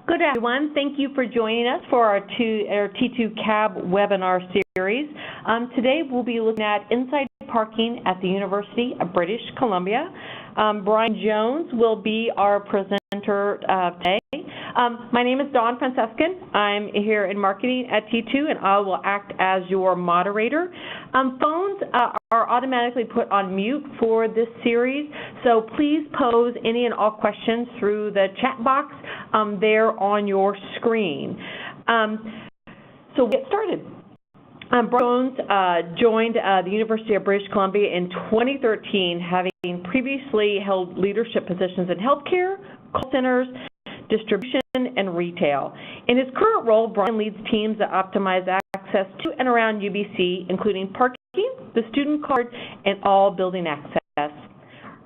Good everyone. Thank you for joining us for our T2 CAB webinar series. Today we'll be looking at inside parking at the University of British Columbia. Brian Jones will be our presenter today. My name is Dawn Francescan. I'm here in marketing at T2 and I will act as your moderator. Phones are automatically put on mute for this series, so please pose any and all questions through the chat box there on your screen. So we'll get started. Brian Jones joined the University of British Columbia in 2013, having previously held leadership positions in healthcare, call centers, distribution, and retail. In his current role, Brian leads teams that optimize access to and around UBC, including parking, the student card, and all building access.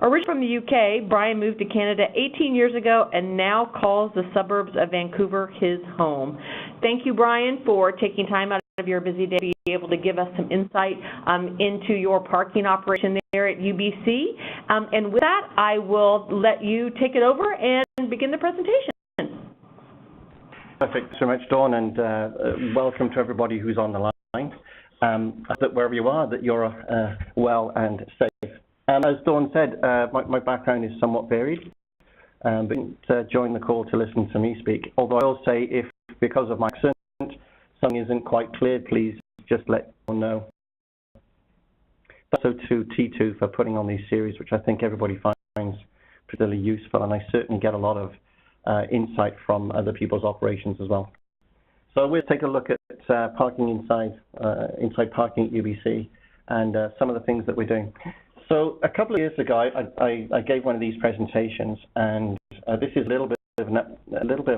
Originally from the UK, Brian moved to Canada 18 years ago and now calls the suburbs of Vancouver his home. Thank you, Brian, for taking time out of your busy day to be able to give us some insight into your parking operation there at UBC. And with that, I will let you take it over and begin the presentation. Perfect. Thanks so much, Dawn, and welcome to everybody who's on the line. That wherever you are, that you're well and safe. As Dawn said, my background is somewhat varied, but join the call to listen to me speak. Although I will say, if because of my accent, something isn't quite clear, please just let me know. Also to T2 for putting on these series, which I think everybody finds particularly useful, and I certainly get a lot of insight from other people's operations as well. So we'll take a look at parking inside parking at UBC and some of the things that we're doing. So a couple of years ago, I gave one of these presentations, and this is a little bit of an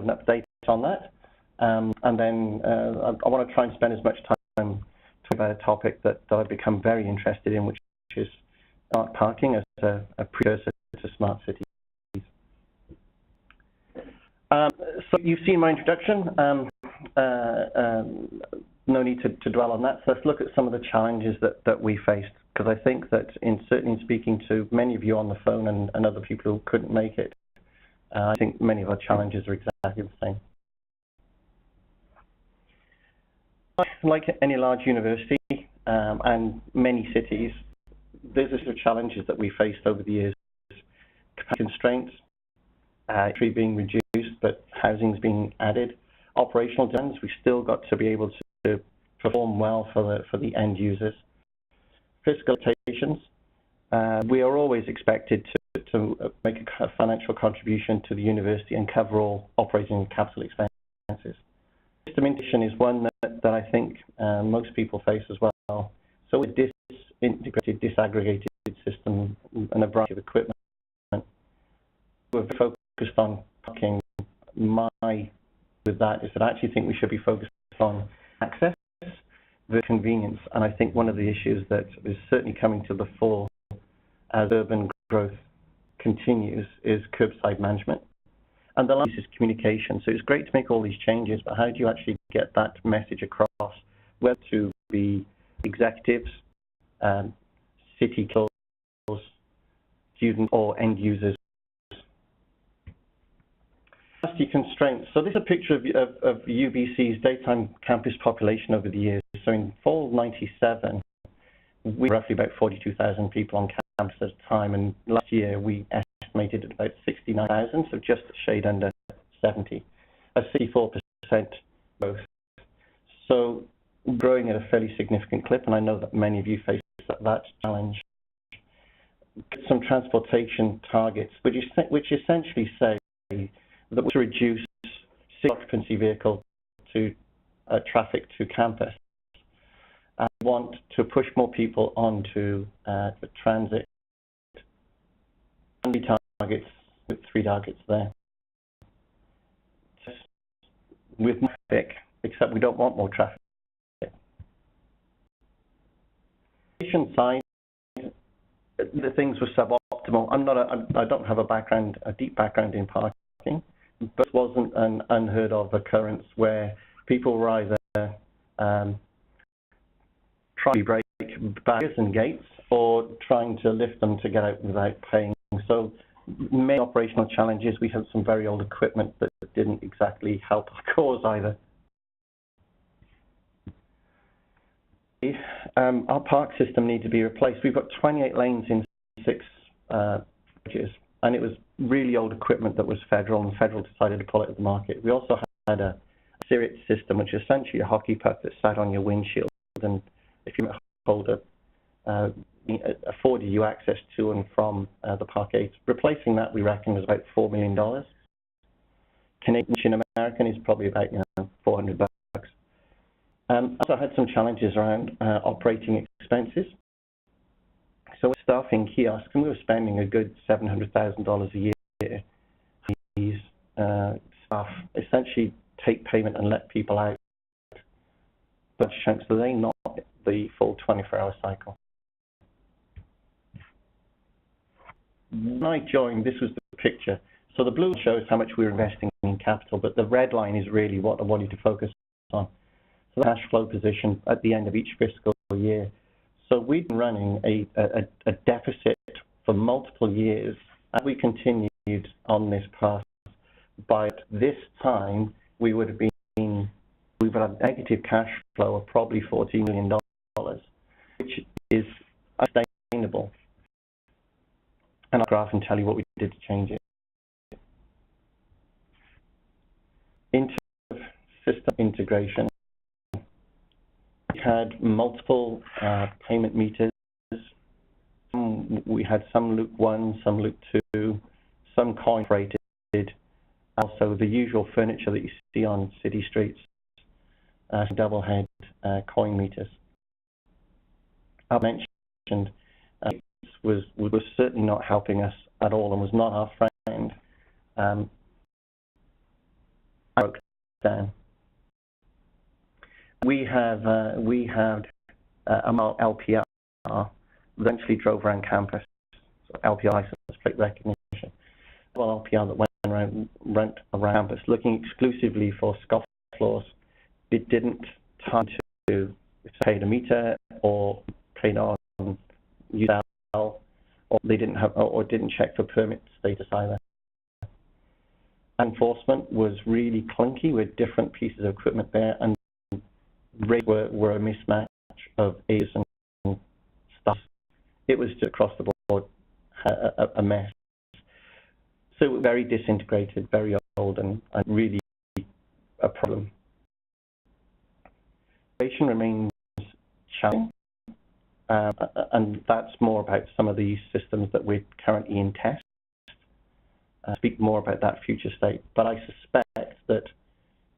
update on that. And then I want to try and spend as much time talking about a topic that I've become very interested in, which is smart parking as a precursor to smart cities. So you've seen my introduction. No need to dwell on that. So let's look at some of the challenges that we faced, because I think that certainly in speaking to many of you on the phone and other people who couldn't make it, I think many of our challenges are exactly the same. Like any large university and many cities, there's a set of challenges that we faced over the years. Capacity constraints, tree being reduced, but housing's being added. Operational demands, we've still got to be able to perform well for the end users. Fiscal limitations, we are always expected to make a financial contribution to the university and cover all operating and capital expenses. System integration is one that I think most people face as well. So with disintegrated, disaggregated system and a variety of equipment, we're focused on parking. With that is that I actually think we should be focused on access, the convenience, and I think one of the issues that is certainly coming to the fore as urban growth continues is curbside management. And the last is communication. So it's great to make all these changes, but how do you actually get that message across, whether to be executives, city councils, students, or end users? Capacity constraints. So this is a picture of UBC's daytime campus population over the years. So in fall '97, we were roughly about 42,000 people on campus at a time, and last year we estimated at about 69,000, so just a shade under 70, a 64% growth. So growing at a fairly significant clip, and I know that many of you face that challenge. Some transportation targets, which essentially say that we reduce occupancy vehicle to traffic to campus. I want to push more people onto the transit. And targets with 3 targets there. With more traffic, except we don't want more traffic. Side, the things were suboptimal. I don't have a deep background in parking, but it wasn't an unheard of occurrence where people were either trying to break barriers and gates or trying to lift them to get out without paying. So many operational challenges. We have some very old equipment that didn't exactly help our cause either. Our park system needs to be replaced. We've got 28 lanes in 6 bridges, and it was really old equipment that was federal, and federal decided to pull it to the market. We also had a Sirit system, which is essentially a hockey puck that sat on your windshield, and if you hold it, afforded you access to and from the park gates. Replacing that, we reckon, was about $4 million. Canadian American is probably about $400. Also had some challenges around operating expenses. So we're staffing kiosks, and we were spending a good $700,000 a year. These staff essentially take payment and let people out, but chunks, so they not the full 24-hour cycle. When I joined, this was the picture. So the blue shows how much we were investing in capital, but the red line is really what I wanted to focus on. So the cash flow position at the end of each fiscal year. So we've been running a deficit for multiple years, and we continued on this path. By this time, we would have had negative cash flow of probably $14 million, which is unsustainable. And I'll graph and tell you what we did to change it. In terms of system integration, we had multiple payment meters. We had some Loop 1, some Loop 2, some coin rated, also the usual furniture that you see on city streets, double head coin meters. I mentioned was certainly not helping us at all and was not our friend. Broke down. We had LPR eventually drove around campus, so LPR license plate recognition. Well, LPR that went around campus looking exclusively for scofflaws. It didn't tie to paid a meter or paid on UL, or they didn't have or didn't check for permit status either. Enforcement was really clunky with different pieces of equipment there, and rates were a mismatch of A's and stuff. It was just across the board a mess. So very disintegrated, very old, and really a problem. Innovation remains challenging, and that's more about some of these systems that we're currently in test. Speak more about that future state, but I suspect that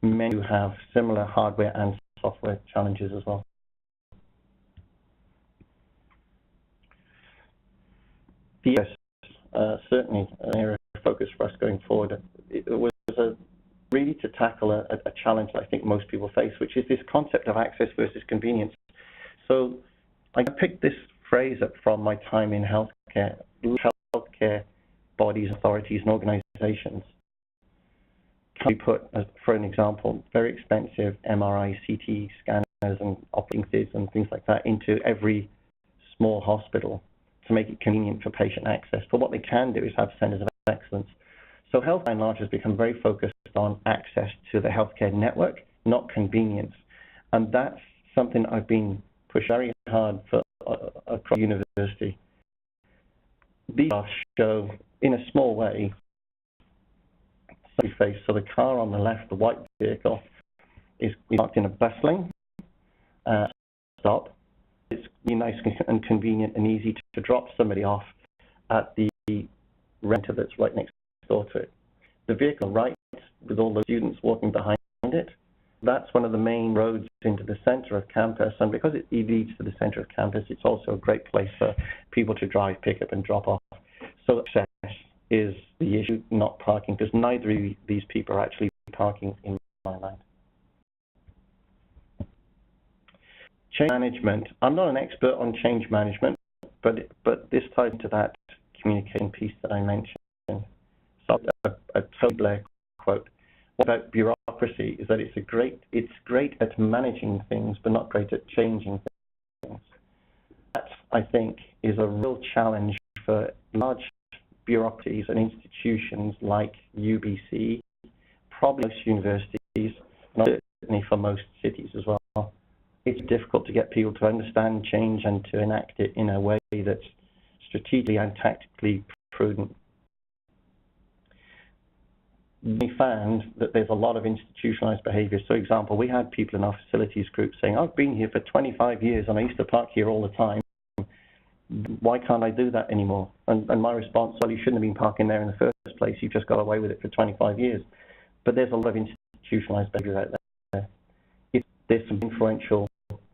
many have similar hardware and software challenges as well. The certainly an area of focus for us going forward. It was really to tackle a challenge that I think most people face, which is this concept of access versus convenience. So I picked this phrase up from my time in healthcare. Healthcare bodies, authorities, and organizations can be put, for an example, very expensive MRI, CT scanners and operating theaters and things like that into every small hospital to make it convenient for patient access. But what they can do is have centers of excellence. So health by and large has become very focused on access to the healthcare network, not convenience. And that's something I've been pushed very hard for across the university. These graphs show, in a small way, so the car on the left, the white vehicle, is parked in a bus lane. Stop. It's really nice and convenient and easy to drop somebody off at the renter that's right next door to it. The vehicle right, with all the students walking behind it, that's one of the main roads into the center of campus, and because it leads to the center of campus, it's also a great place for people to drive, pick up, and drop off. So access is the issue, not parking, because neither of these people are actually parking in my mind. Change management. I'm not an expert on change management, but this ties into that communication piece that I mentioned. So a Tony Blair quote. What about bureaucracy is that it's great at managing things, but not great at changing things. That, I think, is a real challenge for large bureaucracies and institutions like UBC, probably most universities, and certainly for most cities as well, it's difficult to get people to understand change and to enact it in a way that's strategically and tactically prudent. We found that there's a lot of institutionalized behavior. So, for example, we had people in our facilities group saying, I've been here for 25 years and I used to park here all the time. Why can't I do that anymore? And my response, well, you shouldn't have been parking there in the first place. You just got away with it for 25 years. But there's a lot of institutionalized behavior out there. There's some influential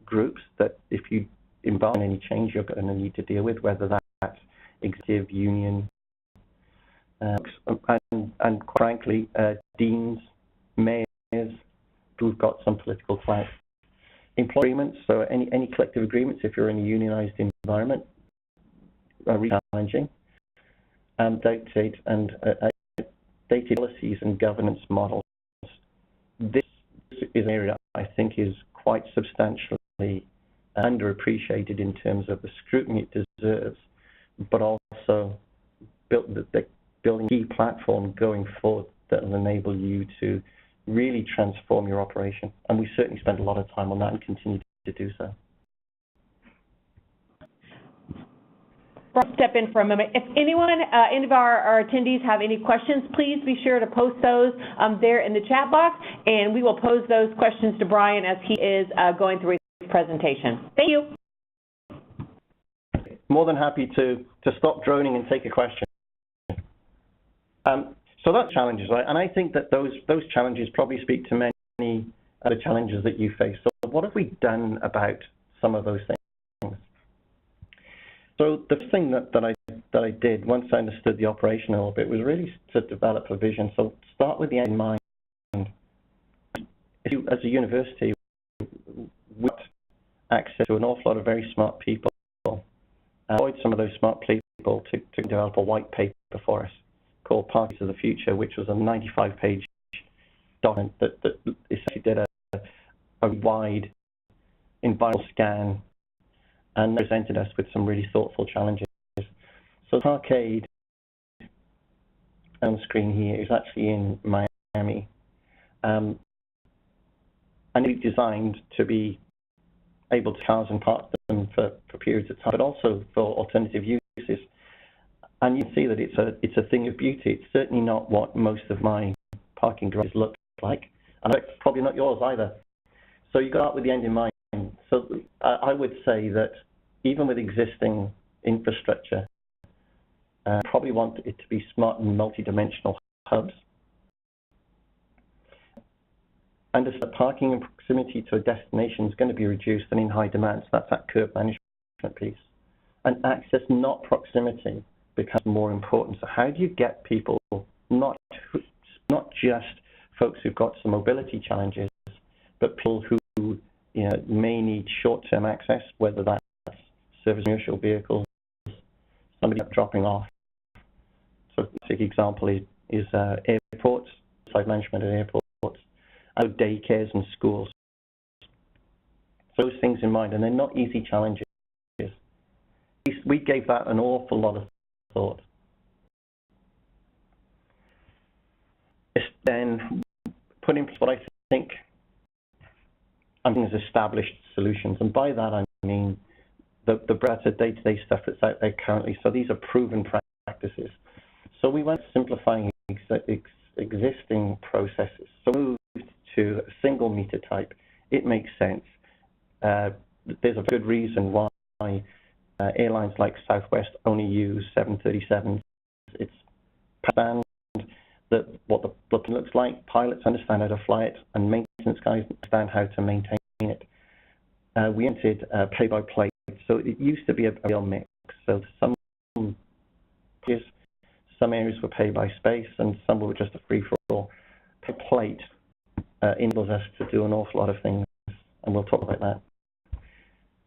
groups that if you embark on any change, you're going to need to deal with, whether that's executive, union, and quite frankly, deans, mayors, who've got some political clout. Employee agreements, so any collective agreements, if you're in a unionized environment, are really challenging. Dated policies and governance models. This is an area I think is quite substantially underappreciated in terms of the scrutiny it deserves, but also building a key platform going forward that will enable you to really transform your operation. And we certainly spend a lot of time on that and continue to do so. I'll step in for a moment. If anyone, any of our attendees have any questions, please be sure to post those there in the chat box, and we will pose those questions to Brian as he is going through his presentation. Thank you. More than happy to stop droning and take a question. So that's challenges, right? And I think that those challenges probably speak to many other challenges that you face. So what have we done about some of those things? So the thing that I did once I understood the operation a little bit was really to develop a vision. So start with the end in mind. If you, as a university, we got access to an awful lot of very smart people. Avoid some of those smart people to develop a white paper for us called Parties of the Future, which was a 95-page document that essentially did a wide environmental scan and presented us with some really thoughtful challenges. So the arcade on the screen here is actually in Miami, and it's designed to be able to cars and park them for periods of time, but also for alternative uses. And you can see that it's a thing of beauty. It's certainly not what most of my parking garages look like, and it's probably not yours either. So you got out with the end in mind. So I would say that even with existing infrastructure, probably want it to be smart and multi-dimensional hubs. Understand that parking in proximity to a destination is going to be reduced and in high demand, so that's that curb management piece. And access, not proximity, becomes more important. So how do you get people, not just folks who've got some mobility challenges, but people who may need short-term access, whether that's service commercial vehicles, somebody dropping off. So a basic example is airports, site management at airports, and daycares and schools. So those things in mind, and they're not easy challenges. We gave that an awful lot of thought. It's then put in place what I think is established solutions, and by that I mean the breadth of day-to-day stuff that's out there currently. So these are proven practices. So we went simplifying existing processes. So we moved to a single meter type. It makes sense. There's a good reason why airlines like Southwest only use 737s. It's understand that what the booking looks like, pilots understand how to fly it, and maintenance guys understand how to maintain it. We entered pay-by-plate. So it used to be a real mix. So some areas were pay by space, and some were just a free-for-all. Pay-plate enables us to do an awful lot of things, and we'll talk about that.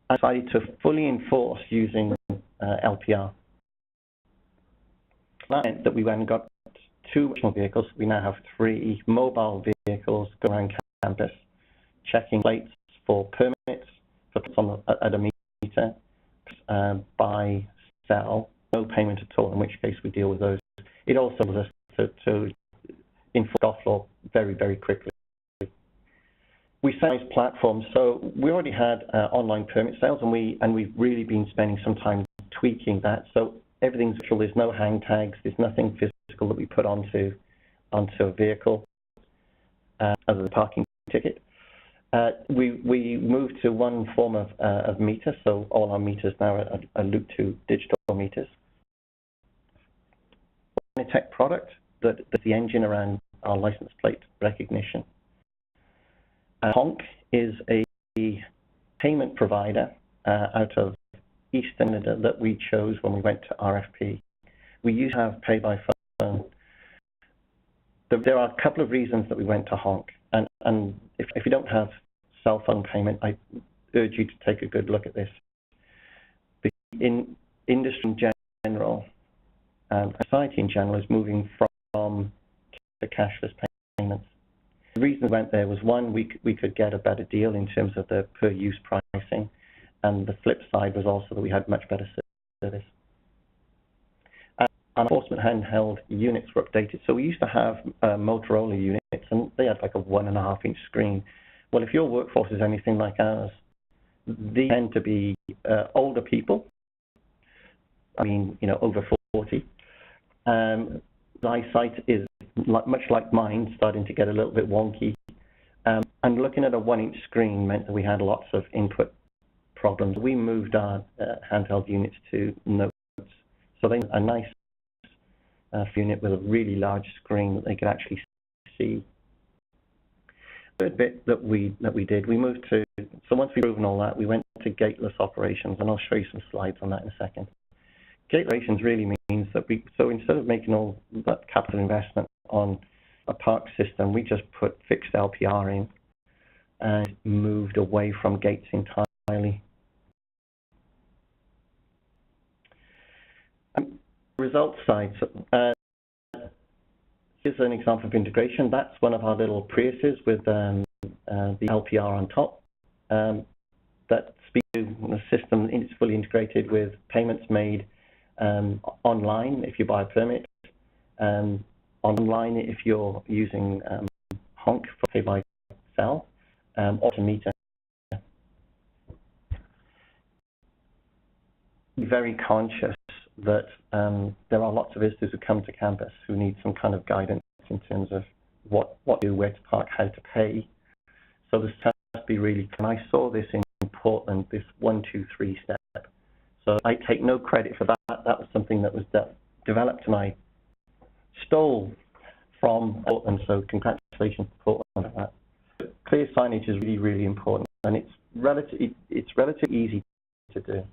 I decided to fully enforce using LPR. That meant that we went and got 2 additional vehicles. We now have 3 mobile vehicles going around campus, checking plates for permits, for on at a meter, buy, sell, no payment at all, in which case we deal with those. It also allows us to enforce off-floor very, very quickly. We centralized platforms, so we already had online permit sales, and we've really been spending some time tweaking that. So everything's virtual. There's no hang tags. There's nothing physical that we put onto a vehicle other than a parking ticket. We moved to one form of meter, so all our meters now are looped to digital meters. A tech product that's the engine around our license plate recognition. Honk is a payment provider out of Eastern Canada that we chose when we went to RFP. We used to have pay by phone. There are a couple of reasons that we went to Honk, and if you don't have cell phone payment, I urge you to take a good look at this. In industry in general, society in general is moving from to cashless payments. The reason we went there was, one, we could get a better deal in terms of the per-use pricing, and the flip side was also that we had much better service. Our enforcement handheld units were updated. So we used to have Motorola units, and they had like a 1.5-inch screen. Well, if your workforce is anything like ours, they tend to be older people. I mean, over 40. Eyesight is much like mine, starting to get a little bit wonky. And looking at a 1-inch screen meant that we had lots of input problems. We moved our handheld units to notes. So they had a nice unit with a really large screen that they could actually see. The third bit that we did, we moved to, so once we've proven all that, we went to gateless operations, and I'll show you some slides on that in a second. Gate operations really means that so instead of making all that capital investment on a park system, we just put fixed LPR in and moved away from gates entirely. Results side. Here's an example of integration. That's one of our little Priuses with the LPR on top. That speaks to the system. It's fully integrated with payments made online if you buy a permit, online if you're using Honk for pay by cell, or to meter. Be very conscious that there are lots of visitors who come to campus who need some kind of guidance in terms of what to do, where to park, how to pay. So this has to be really, and I saw this in Portland, this 1, 2, 3 step. So I take no credit for that. That was something that was developed, and I stole from Portland, so congratulations to Portland on that. Clear signage is really, really important, and it's relatively easy to do.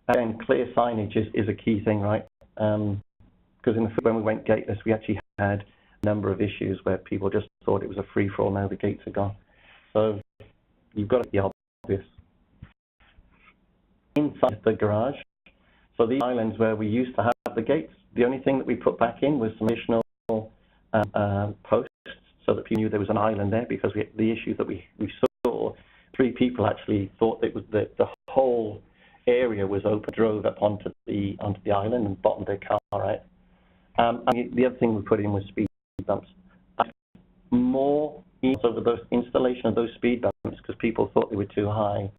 Again, clear signage is a key thing, right? Because when we went gateless, we actually had a number of issues where people just thought it was a free-for-all, now the gates are gone. So you've got to be obvious. Inside the garage, so these islands where we used to have the gates, the only thing that we put back in was some additional posts so that people knew there was an island there, because the issue that we saw, 3 people actually thought it was the whole area was open, drove up onto the island and bottomed their car out. And the other thing we put in was speed bumps. More over those installation of those speed bumps because people thought they were too high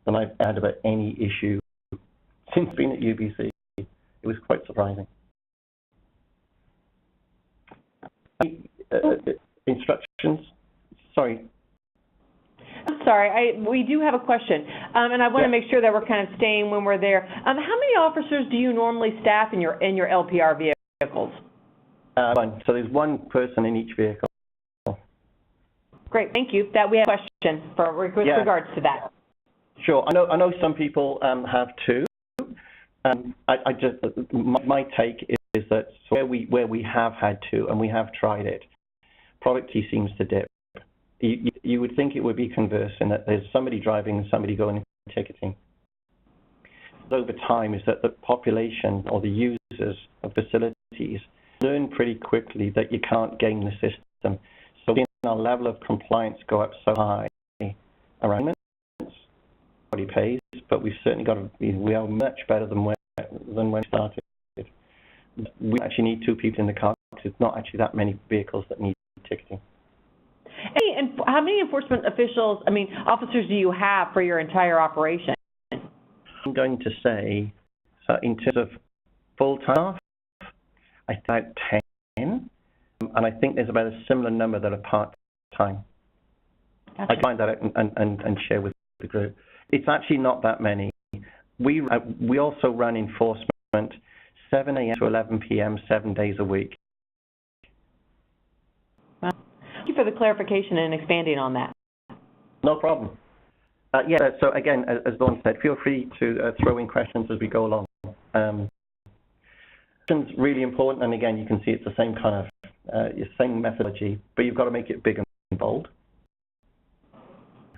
than I've had about any issue since being at UBC. It was quite surprising. Instructions. Sorry. I'm sorry, we do have a question, and I want to make sure that we're kind of staying when we're there. How many officers do you normally staff in your LPR vehicles? One. So there's 1 person in each vehicle. Great, thank you. That we have a question with regards to that. Sure. I know some people have 2. My take is that where we have had 2 and we have tried it, productivity seems to dip. You would think it would be converse in that there's somebody driving and somebody going and ticketing. Over time is that the population or the users of facilities learn pretty quickly that you can't game the system. So our level of compliance go up so high around everybody pays, but we've certainly got to be, we are much better than when we started. We actually need 2 people in the car It's not actually that many vehicles that need ticketing. And how many enforcement officers do you have for your entire operation? I'm going to say, so in terms of full-time, I think about 10, and I think there's about a similar number that are part-time. Gotcha. I can find that out and share with the group. It's actually not that many. We also run enforcement 7 a.m. to 11 p.m. 7 days a week. Well, thank you for the clarification and expanding on that. No problem. So again, as Dawn said, feel free to throw in questions as we go along. It's really important, and again, you can see it's the same kind of same methodology, but you've got to make it big and bold.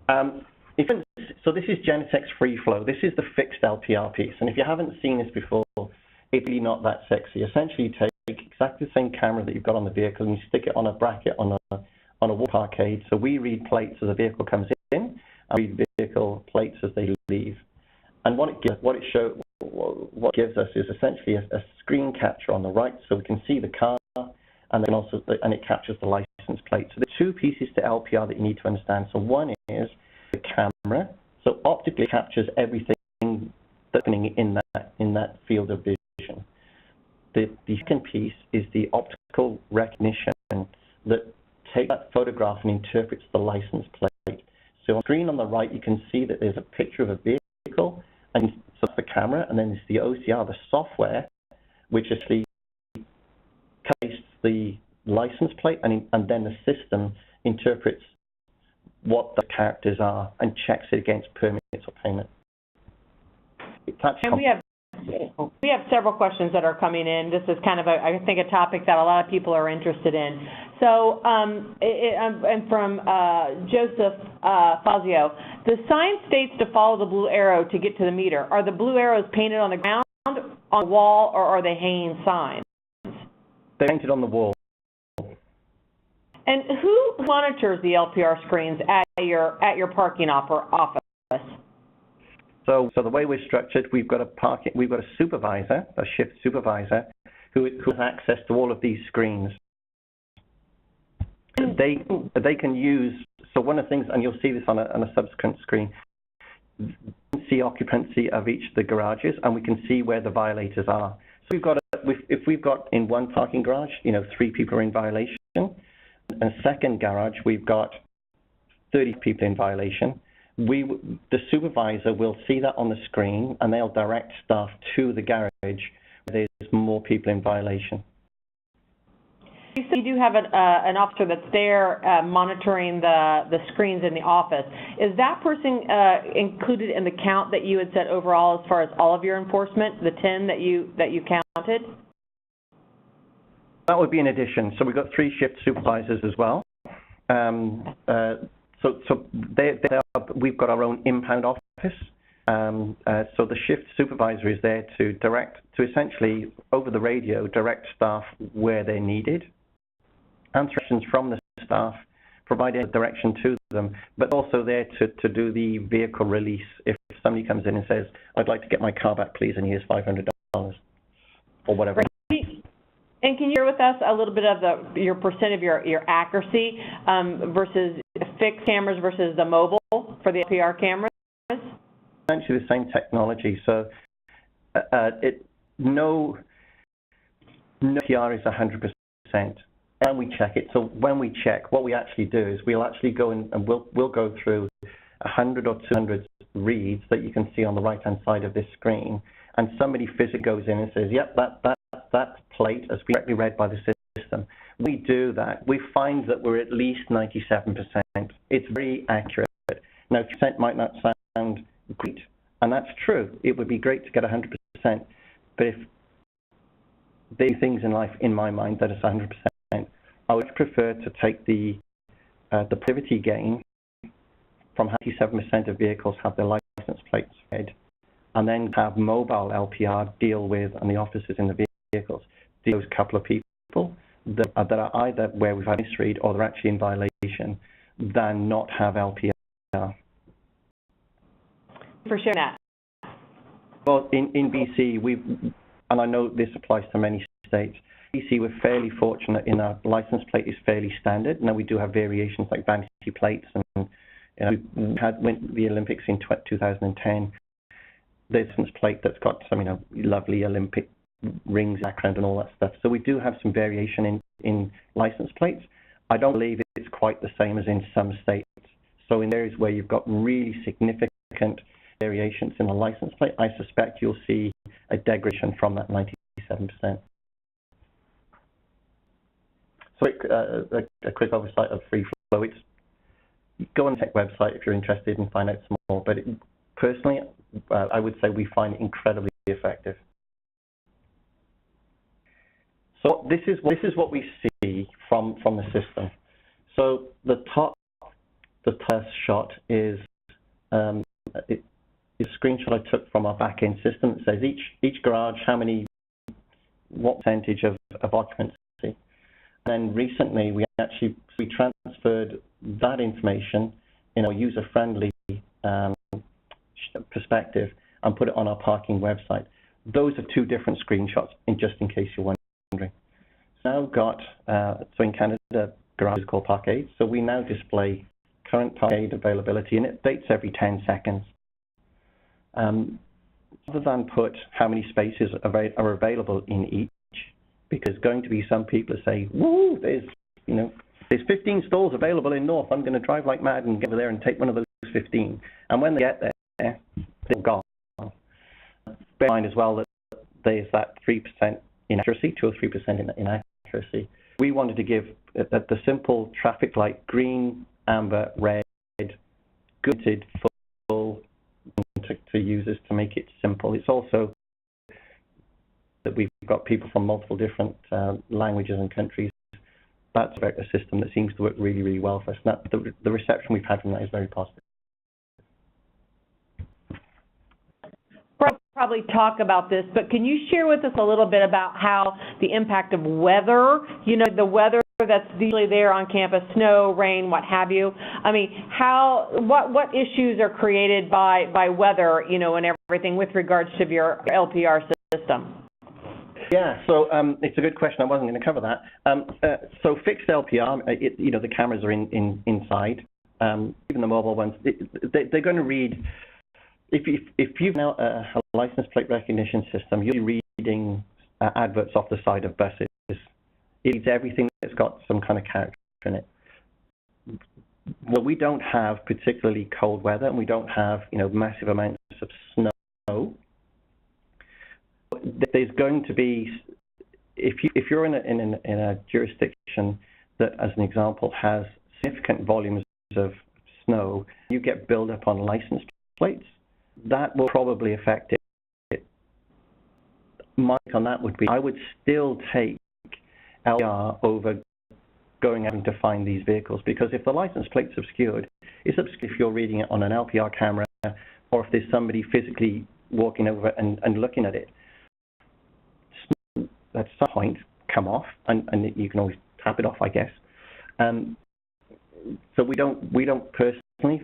So this is Genetec's Free Flow. This is the fixed LPR piece, and if you haven't seen this before, it's really not that sexy. Essentially, you take exactly the same camera that you've got on the vehicle and you stick it on a bracket on a wall parkade. So we read plates as the vehicle comes in, and read vehicle plates as they leave. And what it gives us is essentially a screen capture on the right, so we can see the car, and then also it captures the license plate. So there's two pieces to LPR that you need to understand. So one is the camera, so optically captures everything that's happening in that field of vision. The second piece is the optical recognition that takes that photograph and interprets the license plate. So on the screen on the right, you can see that there's a picture of a vehicle, and so that's the camera, and then there's the OCR, the software, which actually pastes the license plate, and then the system interprets what the characters are and checks it against permits or payment. And we have several questions that are coming in. This is kind of, I think, a topic that a lot of people are interested in. So, and from Joseph Fazio, the sign states to follow the blue arrow to get to the meter. Are the blue arrows painted on the ground, on the wall, or are they hanging signs? They're painted on the wall. And who monitors the LPR screens at your parking office? So the way we're structured, we've got a supervisor, a shift supervisor, who has access to all of these screens. They can use, so one of the things, and you'll see this on a subsequent screen, we can see occupancy of each of the garages, and we can see where the violators are. So if we've got in one parking garage, 3 people are in violation, and a second garage, we've got 30 people in violation. The supervisor will see that on the screen, and they'll direct staff to the garage where there's more people in violation. So you do have an officer that's there monitoring the screens in the office. Is that person included in the count that you had set overall as far as all of your enforcement, the 10 that you counted? That would be an addition. So we've got 3 shift supervisors as well. So we've got our own impound office. So the shift supervisor is there to essentially, over the radio, direct staff where they're needed, answer questions from the staff, provide direction to them, but also there to do the vehicle release. If somebody comes in and says, I'd like to get my car back, please, and here's $500 or whatever. And can you share with us a little bit of your percent of your accuracy versus fixed cameras versus the mobile for the LPR cameras? Essentially the same technology. So no PR is 100%. And we check it. So when we check, what we actually do is we'll actually go in and we'll go through 100 or 200 reads that you can see on the right-hand side of this screen, and somebody physically goes in and says, yep, that plate has been correctly read by the system. We do that. We find that we're at least 97%. It's very accurate. Now, 2% might not sound great, and that's true. It would be great to get 100%, but if there are things in life, in my mind, that is 100%, I would prefer to take the productivity gain from 97% of vehicles have their license plates read, and then have mobile LPR deal with, and the officers in the vehicles, those couple of people that are either where we've had misread or they're actually in violation, than not have LPR. For sharing that. Well, in BC, and I know this applies to many states, see we're fairly fortunate in our license plate is fairly standard. Now we do have variations like vanity plates, and we had the Olympics in 2010. There's a license plate that's got some lovely Olympic rings background and all that stuff. So we do have some variation in license plates. I don't believe it's quite the same as in some states. So in areas where you've got really significant variations in the license plate, I suspect you'll see a degradation from that 97%. So a quick oversight of free flow. Go on the tech website if you're interested and find out some more. But personally, I would say we find it incredibly effective. So this is what we see from the system. So the test shot is a screenshot I took from our back-end system. It says each garage, what percentage of occupancy. And then recently we transferred that information in a user-friendly perspective and put it on our parking website. Those are two different screenshots, just in case you're wondering. Now got, so in Canada, garage is called Parkade, so we now display current Parkade availability, and it updates every 10 seconds. Rather than put how many spaces are available in each, because there's going to be some people who say, woo, there's 15 stalls available in North, I'm going to drive like mad and get over there and take one of those 15. And when they get there, they're gone. Bear in mind as well that there's that 3% inaccuracy, 2 or 3% inaccuracy. We wanted to give the simple traffic light, green, amber, red, good, full, to users to make it simple. It's also that we've got people from multiple different languages and countries. That's a system that seems to work really, really well for us. And the reception we've had from that is very positive. We'll probably talk about this, but can you share with us a little bit about how the impact of weather, the weather that's usually there on campus, snow, rain, what have you? I mean, what issues are created by weather, and everything with regards to your LPR system? Yeah, so it's a good question. I wasn't going to cover that. So fixed LPR, the cameras are inside. Even the mobile ones, they're going to read. If you've now a license plate recognition system, you'll be reading adverts off the side of buses. It reads everything that's got some kind of character in it. Well, we don't have particularly cold weather, and we don't have massive amounts of snow. There's going to be, if you're in a jurisdiction that, as an example, has significant volumes of snow, you get build-up on license plates. That will probably affect it. My take on that would be, I would still take LPR over having to find these vehicles, because if the license plate's obscured, it's obscured if you're reading it on an LPR camera, or if there's somebody physically walking over it and looking at it. At some point come off, and you can always tap it off, I guess. So we don't personally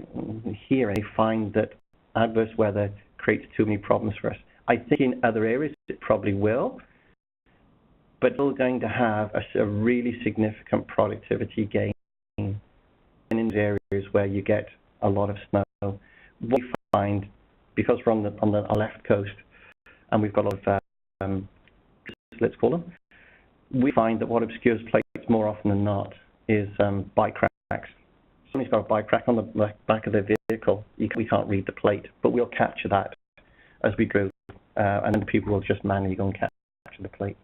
here find that adverse weather creates too many problems for us. I think in other areas it probably will, but we're going to have a really significant productivity gain in areas where you get a lot of snow. What we find, because we're on the left coast, and we've got a lot of let's call them, we find that what obscures plates more often than not is bike cracks. Somebody's got a bike crack on the back of their vehicle. We can't read the plate, but we'll capture that as we go, and then people will just manually go and capture the plate.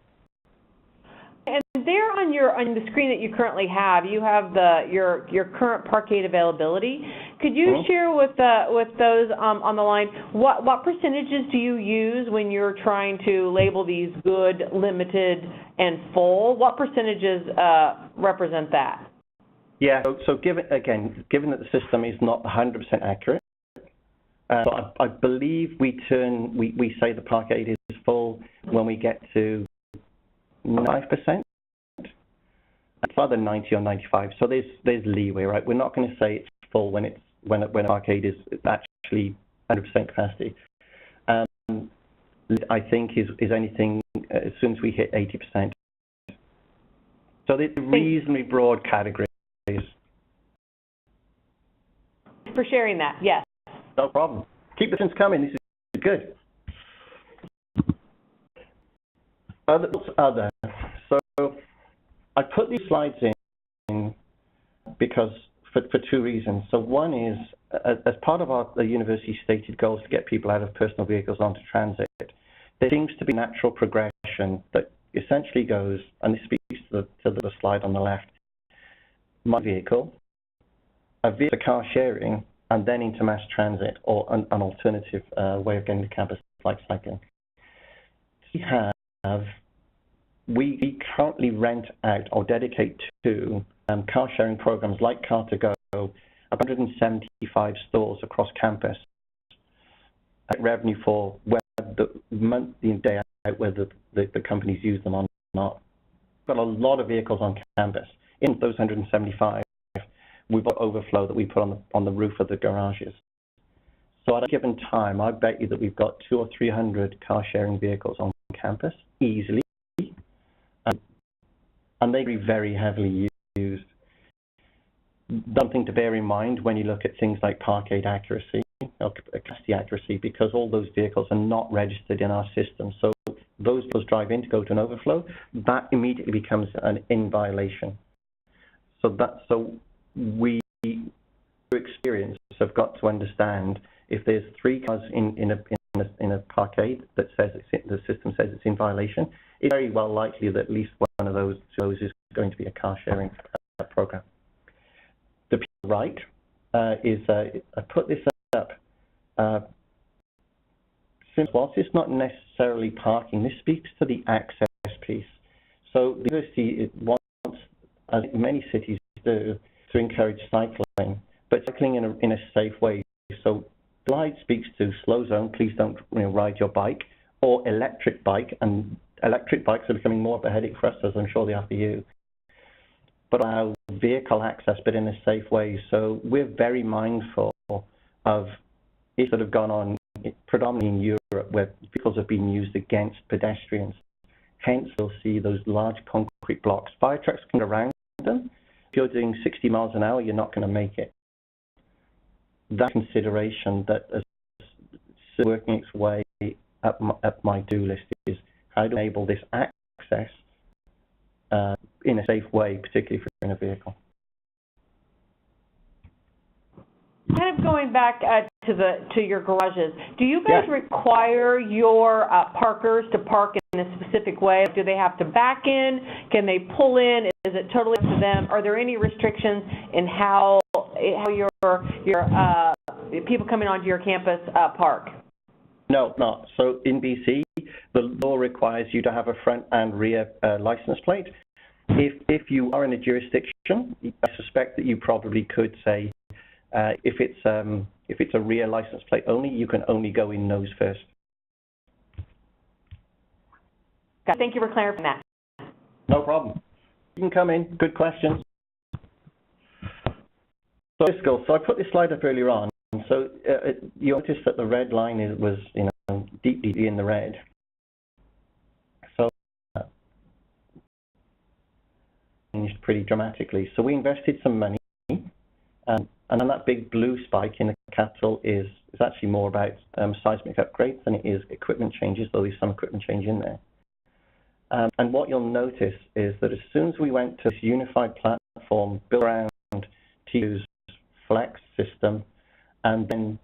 And there on the screen that you currently have, you have your current Parkade availability. Could you share with those on the line what percentages do you use when you're trying to label these good, limited, and full? What percentages represent that? Yeah. So given that the system is not 100% accurate, so I believe we say the Parkade is full when we get to 9%. It's either 90 or 95. So there's leeway, right? We're not going to say it's full when a Parkade is actually 100% capacity. I think is anything as soon as we hit 80%, So they're reasonably broad categories. For sharing that, yes. No problem. Keep the things coming. This is good. Other. So I put these slides in because for two reasons. So one is, as part of the university's stated goals to get people out of personal vehicles onto transit, there seems to be a natural progression that essentially goes, and this speaks to the slide on the left, my vehicle, a vehicle car sharing, and then into mass transit, or an alternative way of getting to campus like cycling. We currently rent out or dedicate to car sharing programs like Car2Go 175 stores across campus. Revenue for whether the month, the day out, whether the companies use them or not. We've got a lot of vehicles on campus. In those 175, we've got overflow that we put on the roof of the garages. So at a given time, I bet you that we've got 200 or 300 car sharing vehicles on campus easily, and they be very heavily used. Something to bear in mind when you look at things like parkade accuracy or capacity accuracy, because all those vehicles are not registered in our system. So those drive in to go to an overflow, that immediately becomes an in violation. So we, through experience, have got to understand if there's 3 cars in a parkade that says the system says it's in violation, it's very well likely that at least one of those is going to be a car sharing program. The right is I put this up. Since whilst it's not necessarily parking, this speaks to the access piece. So the university wants, as many cities do, to encourage cycling, but cycling in a safe way. So the slide speaks to slow zone, please don't ride your bike, or electric bike, and electric bikes are becoming more of a headache for us, as I'm sure they are for you. But allow vehicle access, but in a safe way. So we're very mindful of issues that have gone on predominantly in Europe, where vehicles have been used against pedestrians. Hence, you'll see those large concrete blocks. Fire trucks can go around them. If you're doing 60 miles an hour, you're not going to make it. That consideration that is working its way up my do list is how to enable this access in a safe way, particularly if you're in a vehicle. Kind of going back to your garages, do you guys require your parkers to park in a specific way? Do they have to back in? Can they pull in? Is it totally up to them? Are there any restrictions in how your people coming onto your campus park? No, not. So in BC, the law requires you to have a front and rear license plate. If you are in a jurisdiction, I suspect that you probably could say, if it's a rear license plate only, you can only go in nose first. Thank you for clarifying that. No problem. You can come in. Good questions. So I put this slide up earlier on. So you notice that the red line was deeply in the red. So changed pretty dramatically. So we invested some money, and then that big blue spike in the capital is actually more about seismic upgrades than it is equipment changes, though there's some equipment change in there. And what you'll notice is that as soon as we went to this unified platform built around T2's Flex system, and then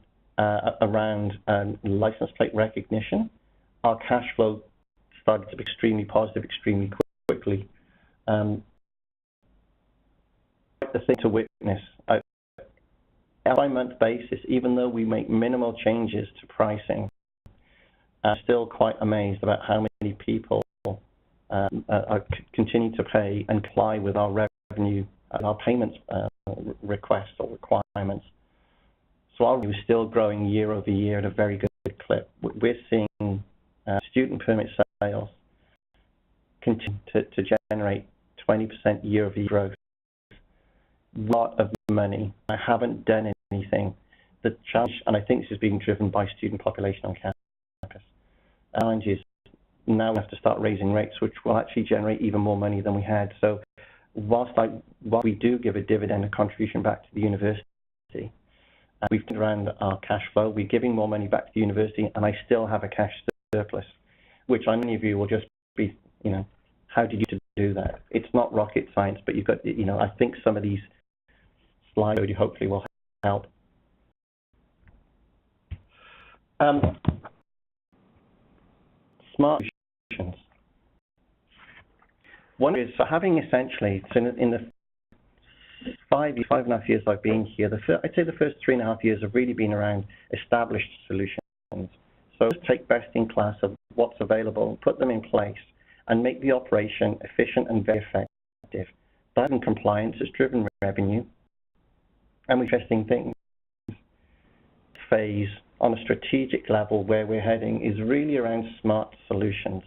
around license plate recognition, our cash flow started to be extremely positive, extremely quickly. The thing to witness, on a by-month basis, even though we make minimal changes to pricing, I'm still quite amazed about how many people continue to pay and comply with our revenue, our payments requests or requirements. So our revenue is still growing year over year at a very good clip. We're seeing student permit sales continue to generate 20% year over year growth. A lot of money. I haven't done anything. The challenge, and I think this is being driven by student population on campus. The challenge is now we have to start raising rates, which will actually generate even more money than we had. So whilst we do give a dividend and contribution back to the university, we've turned around our cash flow, we're giving more money back to the university, and I still have a cash surplus, which on many of you will just be, how did you do that? It's not rocket science, but you've got, I think some of these slides hopefully will help. Smart solutions. One is, so having essentially, so in the 5.5 years I've been here, I'd say the first 3.5 years have really been around established solutions. So take best in class of what's available, put them in place, and make the operation efficient and very effective. That in compliance has driven revenue, and we're testing things. Phase on a strategic level where we're heading is really around smart solutions.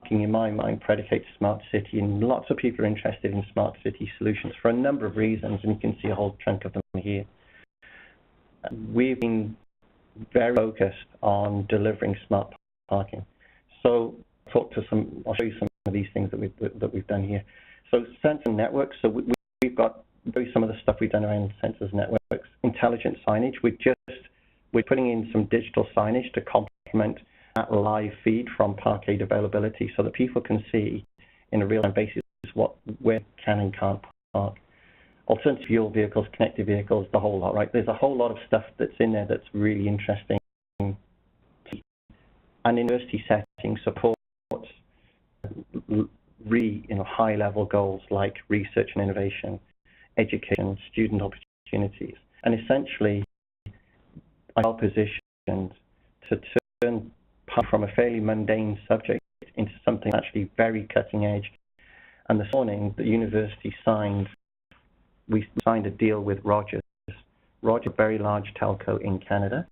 In my mind, predicates smart city, and lots of people are interested in smart city solutions for a number of reasons, and you can see a whole chunk of them here. We've been very focused on delivering smart parking. So I'll show you some of these things that we've done here. So sensor networks. So we've got some of the stuff we've done around sensors networks. Intelligent signage. We're putting in some digital signage to complement that live feed from parkade availability, so that people can see in a real-time basis where can and can't park. Alternative fuel vehicles, connected vehicles, the whole lot, right? There's a whole lot of stuff that's in there that's really interesting. And university setting supports really high-level goals like research and innovation, education, student opportunities, and essentially are positioned to turn from a fairly mundane subject into something actually very cutting edge. And this morning, the university we signed a deal with Rogers. Rogers, a very large telco in Canada,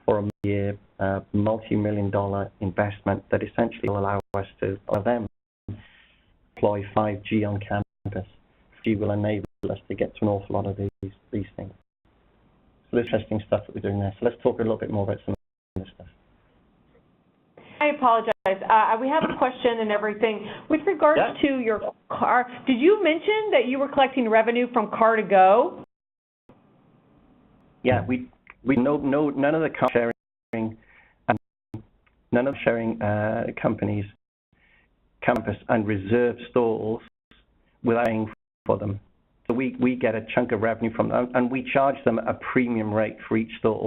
for a year, multi-million-dollar investment that essentially will allow us to deploy 5G on campus. 5G will enable us to get to an awful lot of these things. So there's interesting stuff that we're doing there. So let's talk a little bit more about some of this stuff. I apologize. We have a question and everything. With regards to your car, did you mention that you were collecting revenue from Car2Go? Yeah, none of the car sharing, none of the sharing companies, campus and reserve stalls without paying for them. So we get a chunk of revenue from them, and we charge them a premium rate for each stall,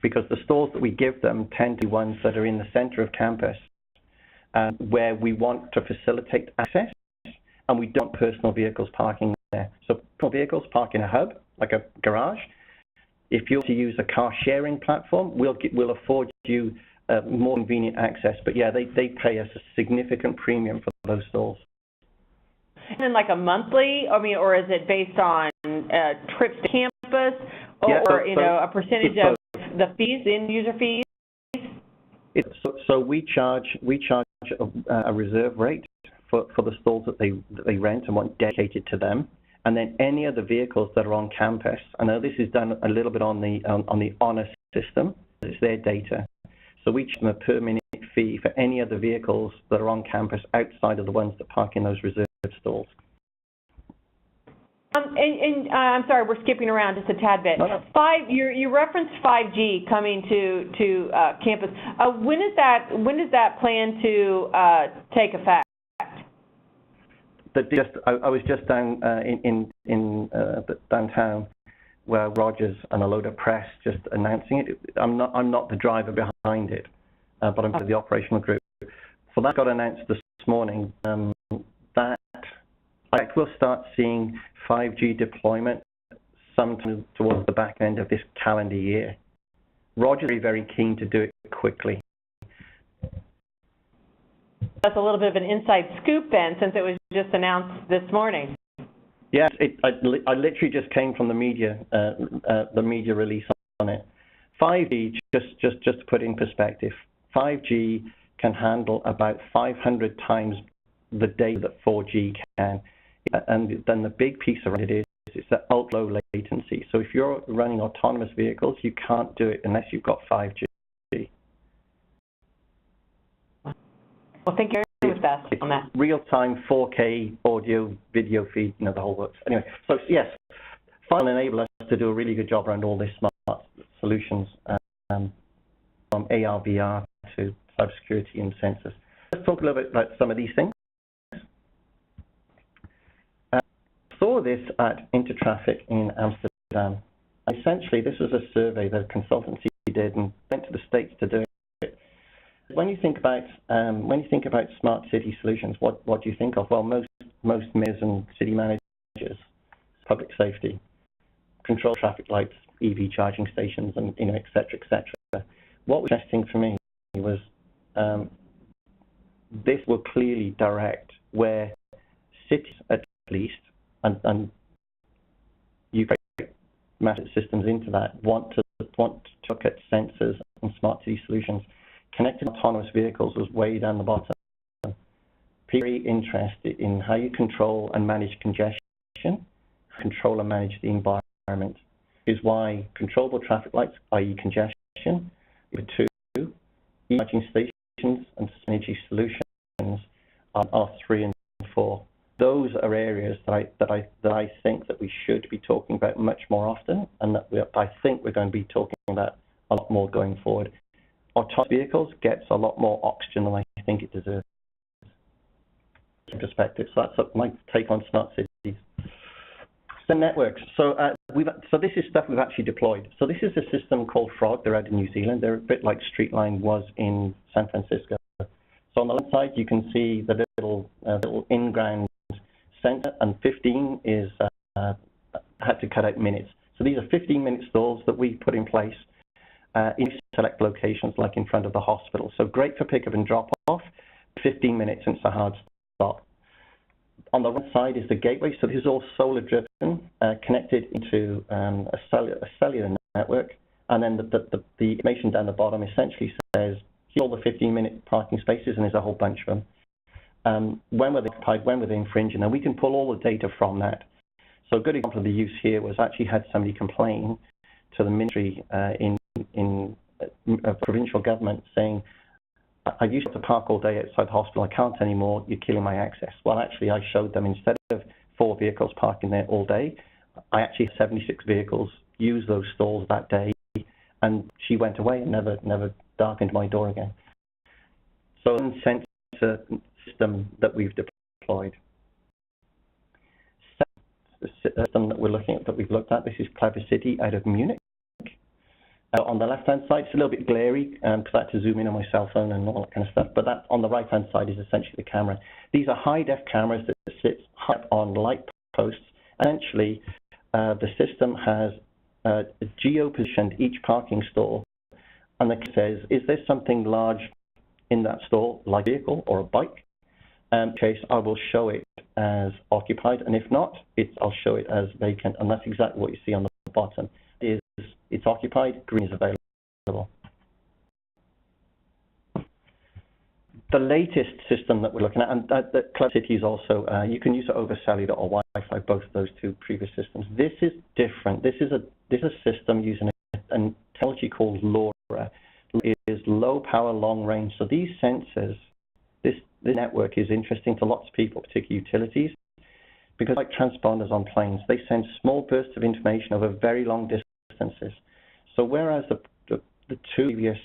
because the stalls that we give them tend to be ones that are in the center of campus, where we want to facilitate access, and we don't want personal vehicles parking there. So personal vehicles park in a hub, like a garage. If you're to use a car sharing platform, we'll afford you more convenient access. But yeah, they pay us a significant premium for those stalls. And then like a monthly, or is it based on trips to campus, or a percentage of the fees, the end user fees? So we charge a reserve rate for the stalls that they rent and want dedicated to them, and then any of the vehicles that are on campus. I know this is done a little bit on the Honor system. It's their data. So we charge them a per minute fee for any of the vehicles that are on campus outside of the ones that park in those reserve stalls. I'm sorry, we're skipping around just a tad bit. No. You referenced 5G coming to campus. When is that planned to take effect? I was just down in downtown, where Rogers and a load of press just announcing it. I'm not the driver behind it, but I'm part of the operational group. So that got announced this morning. We'll start seeing 5G deployment sometime towards the back end of this calendar year. Rogers is very, very keen to do it quickly. That's a little bit of an inside scoop then, since it was just announced this morning. Yeah, I literally just came from the media release on it. 5G, just to put it in perspective, 5G can handle about 500 times the data that 4G can. And then the big piece around it is it's that ultra low latency. So if you're running autonomous vehicles, you can't do it unless you've got 5G. Well, thank you very much. best on that. Real-time 4K audio, video feed, the whole works. Anyway, so yes, File will enable us to do a really good job around all these smart solutions, from AR, VR to cybersecurity and sensors. Let's talk a little bit about some of these things. Saw this at Intertraffic in Amsterdam. Essentially, this was a survey that a consultancy did and went to the States to do it. When you think about smart city solutions, what do you think of? Well, most mayors and city managers, public safety, control traffic lights, EV charging stations, and et cetera, et cetera. What was interesting for me was this will clearly direct where cities, at least, and you create massive systems into that, want to look at sensors and smart city solutions. Connected autonomous vehicles was way down the bottom. Very interested in how you control and manage congestion, control and manage the environment. Is why controllable traffic lights, i.e. congestion, number 2, charging stations and energy solutions are 3 and 4. Those are areas that I think that we should be talking about much more often, and that I think we're going to be talking about a lot more going forward. Autonomous vehicles gets a lot more oxygen than I think it deserves. Perspective. So that's my take on smart cities. So networks. So this is stuff we've actually deployed. So this is a system called Frog. They're out in New Zealand. They're a bit like Streetline was in San Francisco. So on the left side, you can see the little in-ground sensor, and 15 is had to cut out minutes. So these are 15-minute stalls that we put in place in select locations, like in front of the hospital. So great for pickup and drop-off. 15 minutes and it's a hard stop. On the right side is the gateway. So this is all solar-driven, connected into a cellular network. And then the information down the bottom essentially says, here's all the 15-minute parking spaces, and there's a whole bunch of them. When were they occupied, when were they infringing, and we can pull all the data from that. So a good example of the use here was actually had somebody complain to the ministry in provincial government saying, I used to park all day outside the hospital, I can't anymore, you're killing my access. Well, actually, I showed them instead of 4 vehicles parking there all day, I actually had 76 vehicles use those stalls that day, and she went away and never darkened my door again. So one sensor system that we've deployed. The system that we're looking at, that we've looked at, this is Clever City out of Munich. On the left-hand side, it's a little bit glary because I had to zoom in on my cell phone and all that kind of stuff, but that on the right-hand side is essentially the camera. These are high-def cameras that sit high up on light posts. Essentially, the system has geo-positioned each parking stall, and it says, is there something large in that stall, like a vehicle or a bike? In which case, I will show it as occupied, and if not, I'll show it as vacant, and that's exactly what you see on the bottom. It's occupied, green is available. The latest system that we're looking at, and that Clever City is also, you can use it over cellular or Wi-Fi, both of those two previous systems. This is different. This is a system using a technology called LoRa. It is low power, long range. So these sensors, this network is interesting to lots of people, particularly utilities, because like transponders on planes, they send small bursts of information over very long distances. So whereas the two previous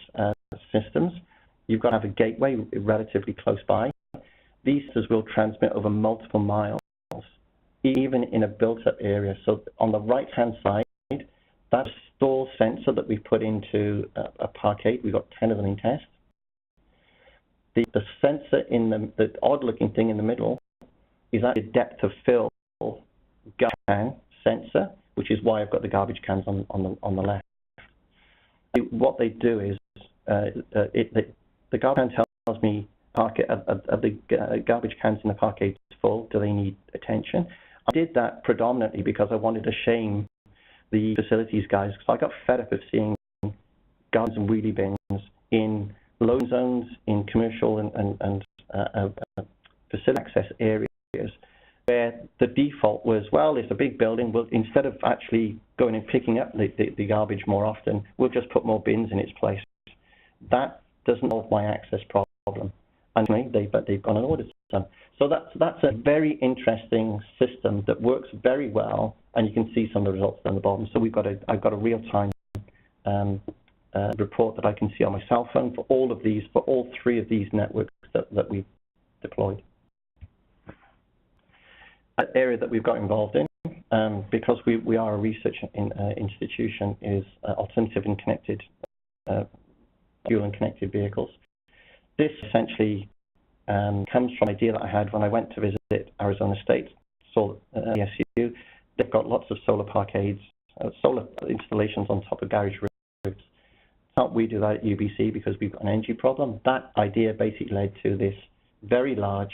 systems, you've got to have a gateway relatively close by, these will transmit over multiple miles, even in a built-up area. So on the right-hand side, that stall sensor that we put into a Park8, we've got 10 of them in test. The sensor in the odd-looking thing in the middle is actually a depth of fill garbage can sensor, which is why I've got the garbage cans on the left. What they do is the garbage can tells me are the garbage cans in the Park8 full? Do they need attention? I did that predominantly because I wanted to shame the facilities guys, because I got fed up of seeing garbage and wheelie bins in loading zones, in commercial and facility access areas, where the default was, well, it's a big building, well, instead of actually going and picking up the garbage more often, we'll just put more bins in its place. That doesn't solve my access problem. and they've gone and ordered some. So that's a very interesting system that works very well, and you can see some of the results down the bottom. So I've got a real-time report that I can see on my cell phone for all three of these networks that we've deployed. An area that we've got involved in, because we are a research institution, is alternative and connected fuel and connected vehicles. This essentially comes from an idea that I had when I went to visit Arizona State, ASU. They've got lots of solar parkades, solar installations on top of garage roofs. Can't we do that at UBC because we've got an energy problem? That idea basically led to this very large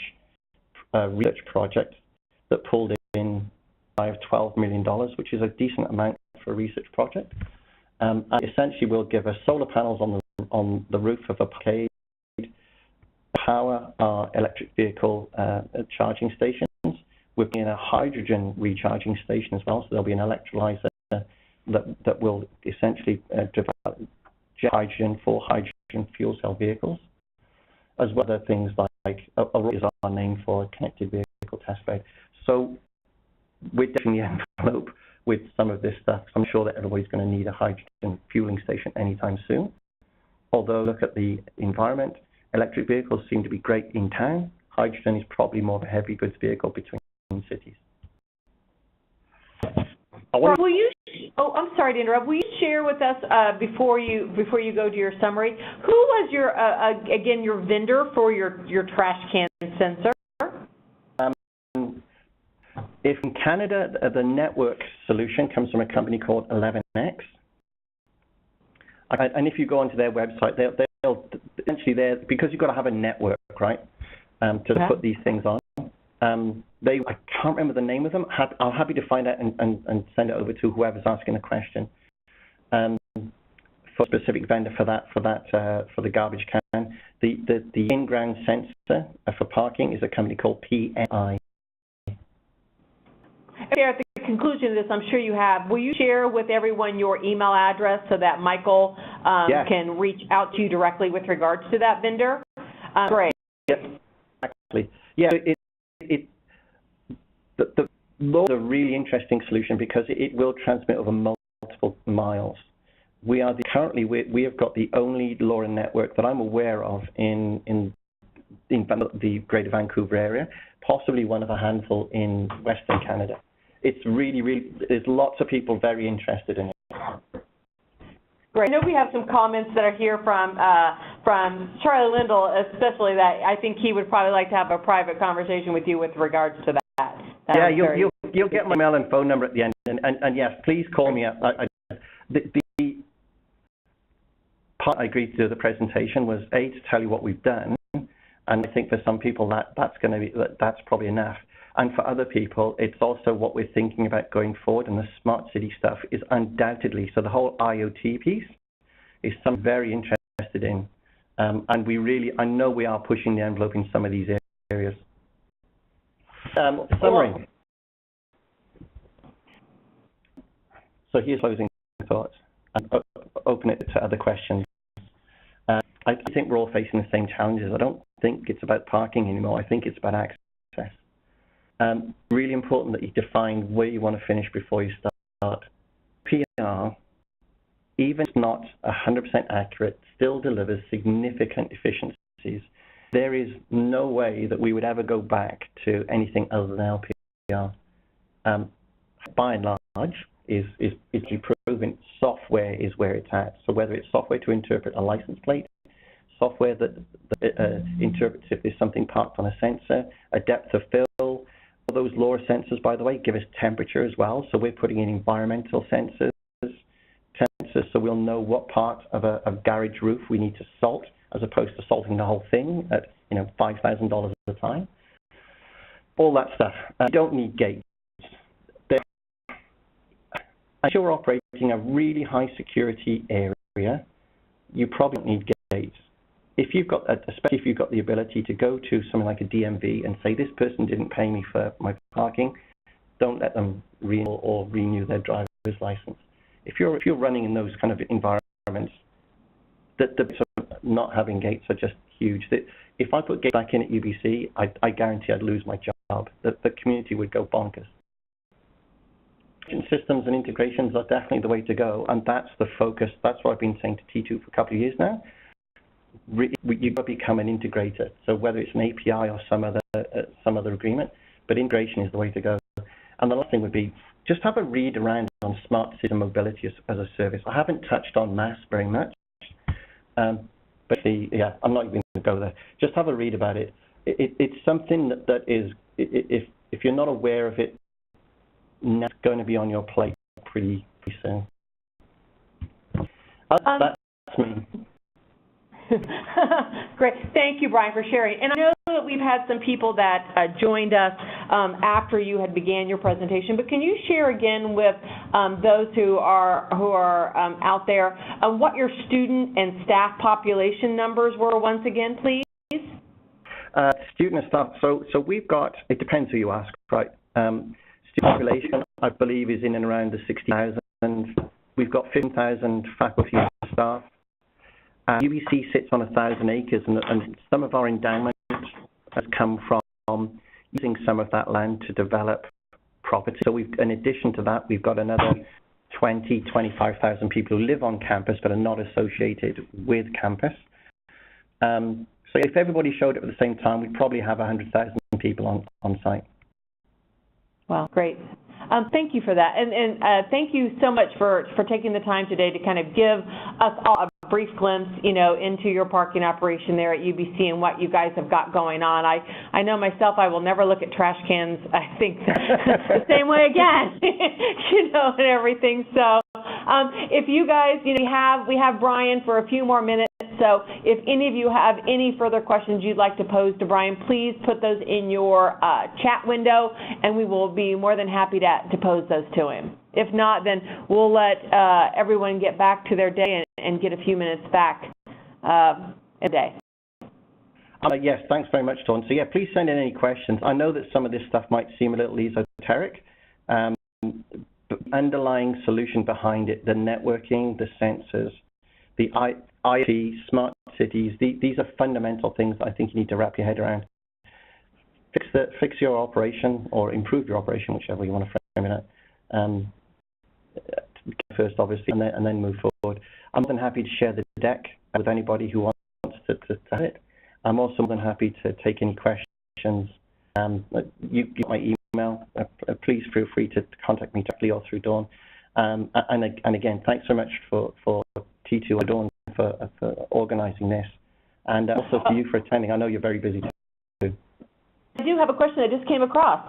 research project that pulled in $12 million, which is a decent amount for a research project. And essentially will give us solar panels on the roof of a parkade, power our electric vehicle charging stations. We're putting in a hydrogen recharging station as well, so there'll be an electrolyzer that will essentially develop hydrogen for hydrogen fuel cell vehicles, as well as things like Aurora is our name for a connected vehicle test bed. So we're definitely in the envelope with some of this stuff. I'm sure that everybody's going to need a hydrogen fueling station anytime soon. Although, look at the environment, electric vehicles seem to be great in town. Hydrogen is probably more of a heavy goods vehicle between cities. Will you? Oh, I'm sorry to interrupt. Will you share with us before you go to your summary, who was your again your vendor for your trash can sensor? If in Canada, the network solution comes from a company called 11X. And if you go onto their website, they'll essentially, because you've got to have a network, right, to put these things on. I can't remember the name of them. I'm happy to find out and send it over to whoever's asking the question. For a specific vendor for the garbage can. The in-ground sensor for parking is a company called PNI. At the conclusion of this, I'm sure you have. Will you share with everyone your email address so that Michael can reach out to you directly with regards to that vendor? Great. Yes, exactly. Yeah, the LoRa is a really interesting solution because it will transmit over multiple miles. We have got the only LoRa network that I'm aware of in the Greater Vancouver area, possibly one of a handful in Western Canada. It's really, there's lots of people very interested in it. Great. I know we have some comments that are here from Charlie Lindell, especially that I think he would probably like to have a private conversation with you with regards to that. Yeah, you'll get my email and phone number at the end, and yes, please call me up. The part I agreed to do the presentation was to tell you what we've done, and I think for some people that's probably enough. And for other people, it's also what we're thinking about going forward, and the smart city stuff is undoubtedly, so the whole IoT piece is something very interested in. And I know we are pushing the envelope in some of these areas. Summary. So here's closing thoughts, and open it to other questions. I think we're all facing the same challenges. I don't think it's about parking anymore. I think it's about access. Really important that you define where you want to finish before you start. PR, even if it's not 100% accurate, still delivers significant efficiencies. There is no way that we would ever go back to anything other than LPR. By and large, is proven software is where it's at. So whether it's software to interpret a license plate, software that interprets if there's something parked on a sensor, a depth of fill. All those LoRa sensors, by the way, give us temperature as well. So we're putting in environmental sensors, so we'll know what part of a garage roof we need to salt, as opposed to salting the whole thing at $5,000 at a time. All that stuff. You don't need gates. As you're operating a really high security area, you probably don't need gates. If you've got, especially if you've got the ability to go to something like a DMV and say, this person didn't pay me for my parking, don't let them renew their driver's license. If you're running in those kind of environments, not having gates are just huge. That if I put gates back in at UBC, I guarantee I'd lose my job. The community would go bonkers. Systems and integrations are definitely the way to go, and that's the focus. That's what I've been saying to T2 for a couple of years now. You've got to become an integrator. So whether it's an API or some other agreement, but integration is the way to go. And the last thing would be just have a read around on smart city mobility as a service. I haven't touched on MaaS very much, but yeah, I'm not even going to go there. Just have a read about it. It's something that is, if you're not aware of it, it's going to be on your plate pretty soon. That's me. Great. Thank you, Brian, for sharing. And I know that we've had some people that joined us after you had began your presentation, but can you share again with those who are out there what your student and staff population numbers were once again, please? Student and staff, so we've got, it depends who you ask, right? Student population, I believe, is in and around the 60,000. We've got 15,000 faculty and staff. UBC sits on 1,000 acres, and some of our endowment has come from using some of that land to develop property. So in addition to that, we've got another 25,000 people who live on campus but are not associated with campus. So if everybody showed up at the same time, we'd probably have 100,000 people on site. Wow, great. Thank you for that, and thank you so much for taking the time today to kind of give us all a brief glimpse, into your parking operation there at UBC and what you guys have got going on. I know myself, I will never look at trash cans, I think, the same way again, and everything. So if you guys, we have Brian for a few more minutes. So if any of you have any further questions you'd like to pose to Brian, please put those in your chat window, and we will be more than happy to pose those to him. If not, then we'll let everyone get back to their day and get a few minutes back a day. Yes, thanks very much, Dawn. So yeah, please send in any questions. I know that some of this stuff might seem a little esoteric, but the underlying solution behind it, the networking, the sensors, the IoT, smart cities, these are fundamental things that I think you need to wrap your head around. Fix your operation or improve your operation, whichever you want to frame it at. First, obviously, and then move forward. I'm more than happy to share the deck with anybody who wants to have it. I'm also more than happy to take any questions. You get my email. Please feel free to contact me directly or through Dawn. And again, thanks so much for T2 or Dawn for organising this, and also for you for attending. I know you're very busy too. I do have a question that just came across.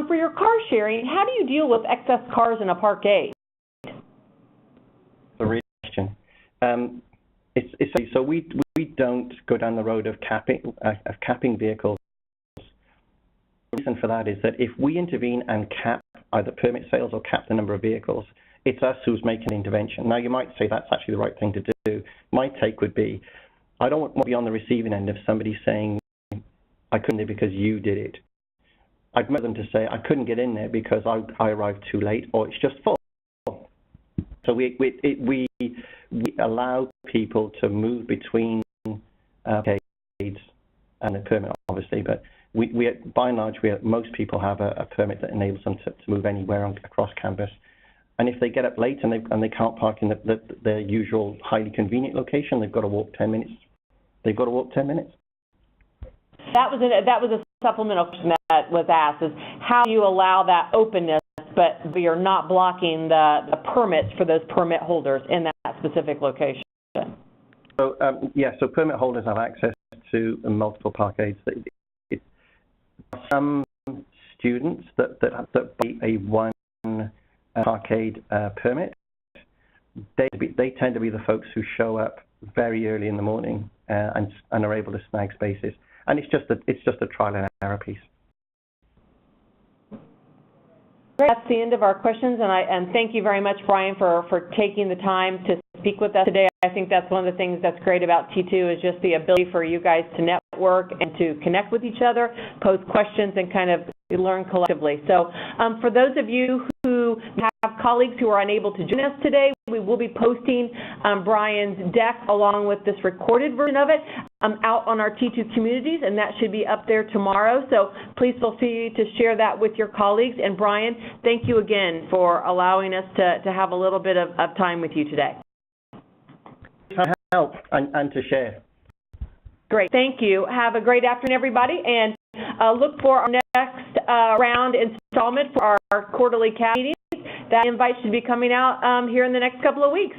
For your car sharing, how do you deal with excess cars in a parkade? The real question. So we don't go down the road of capping vehicles. The reason for that is that if we intervene and cap either permit sales or cap the number of vehicles, it's us who's making the intervention. Now, you might say that's actually the right thing to do. My take would be, I don't want to be on the receiving end of somebody saying, I couldn't do it because you did it. I'd rather them to say, I couldn't get in there because I arrived too late, or it's just full. So we allow people to move between parkades and a permit, obviously, but we by and large, most people have a permit that enables them to move anywhere across campus. And if they get up late and they can't park in their usual highly convenient location, they've got to walk 10 minutes. They've got to walk 10 minutes. That was a supplemental question that was asked, is how do you allow that openness, but you're not blocking the permits for those permit holders in that specific location? So so permit holders have access to multiple parkades. Some students that buy a one parkade permit, they tend to be the folks who show up very early in the morning and are able to snag spaces. And it's just a trial and error piece. That's the end of our questions, and thank you very much, Brian, for taking the time to speak with us today. I think that's one of the things that's great about T2 is just the ability for you guys to network and to connect with each other, pose questions, and kind of learn collectively. So for those of you who have colleagues who are unable to join us today, we will be posting Brian's deck along with this recorded version of it out on our T2 communities, and that should be up there tomorrow. So please feel free to share that with your colleagues. And Brian, thank you again for allowing us to have a little bit of time with you today. To help and to share. Great, thank you. Have a great afternoon, everybody, and look for our next round installment for our quarterly CAB meetings. That invite should be coming out here in the next couple of weeks.